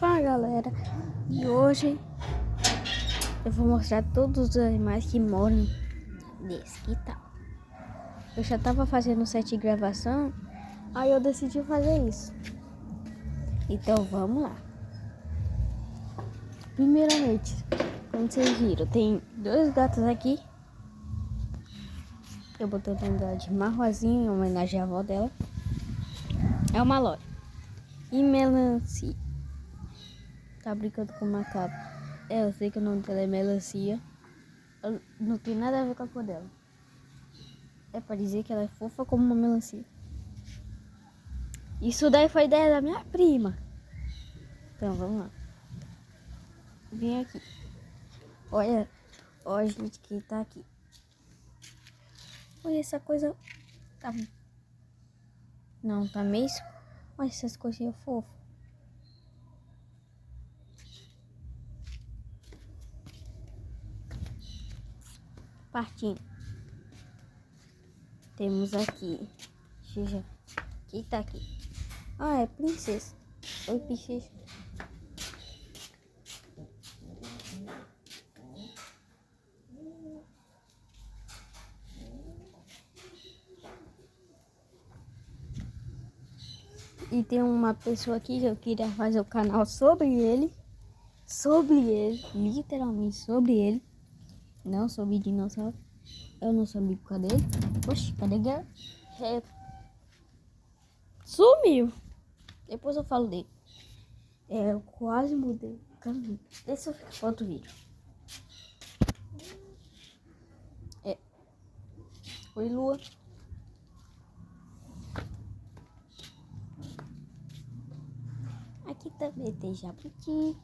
Fala galera, e hoje eu vou mostrar todos os animais que moram nesse quintal. Eu já tava fazendo set de gravação, aí eu decidi fazer isso. Então vamos lá. Primeiramente, como vocês viram, tem dois gatos aqui. Eu botei o nome dela de Marrozinho em homenagem à avó dela. É uma loja. E Melancia. Tá brincando com o macaco. Eu sei que o nome dela é Melancia. Não tem nada a ver com a cor dela. É pra dizer que ela é fofa como uma melancia. Isso daí foi ideia da minha prima. Então vamos lá. Vem aqui. Olha, olha gente que tá aqui. Olha essa coisa. Tá... Não, tá meio... Olha essas coisinhas fofas. Partindo. Temos aqui. Xija. Quem tá aqui? Ah, é princesa. Oi, princesa. E tem uma pessoa aqui que eu queria fazer o canal sobre ele. Sobre ele. Literalmente sobre ele. Não sobre dinossauro. Eu não sabia por causa dele. Oxi, cadê Guerra? Sumiu. Depois eu falo dele. Eu quase mudei o caminho. Deixa eu ficar para outro vídeo. Oi, Lua. Aqui também tem jabuti.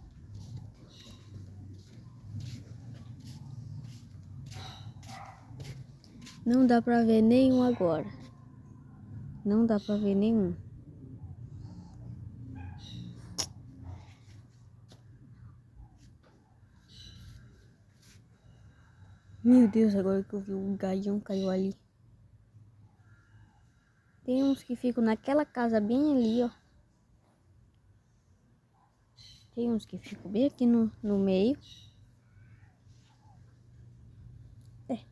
Não dá pra ver nenhum agora. Não dá pra ver nenhum. Meu Deus, agora que eu vi um gaião caiu ali. Tem uns que ficam naquela casa bem ali, ó. Tem uns que ficam bem aqui no meio. É.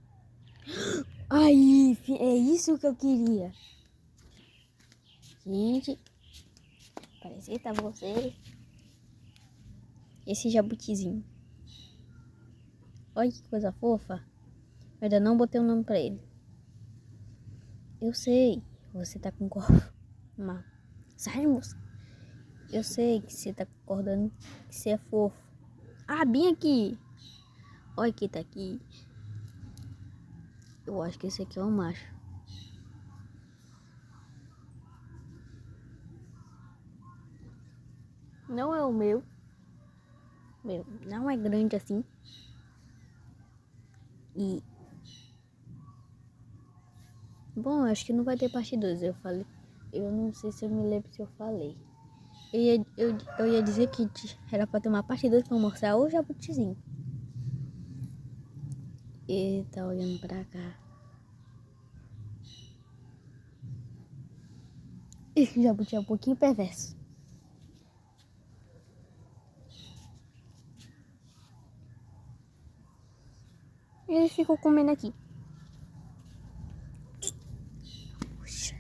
Aí, é isso que eu queria. Gente, parece tá você. Esse jabutizinho. Olha que coisa fofa. Eu ainda não botei o nome pra ele. Eu sei, você tá concordando. Sai, moça. Eu sei que você tá concordando que você é fofo. Ah, bem aqui. Olha quem tá aqui. Eu acho que esse aqui é o macho. Não é o meu. Meu, não é grande assim. E... Bom, acho que não vai ter parte 2. Eu falei... Eu não sei se eu me lembro se eu falei. Eu ia dizer que era pra ter uma parte 2 pra mostrar o jabutizinho. Ele tá olhando pra cá. Esse jabuti é um pouquinho perverso. Ele ficou comendo aqui. Puxa.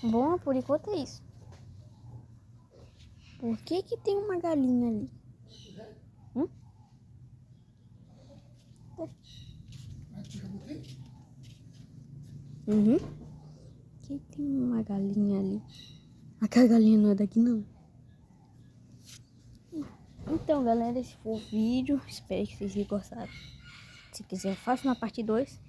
Bom, por enquanto é isso. Por que que tem uma galinha ali? Uhum. Que tem uma galinha ali. Aquela galinha não é daqui não. Então galera, esse foi o vídeo. Espero que vocês tenham gostado. Se quiser, eu faço uma parte 2.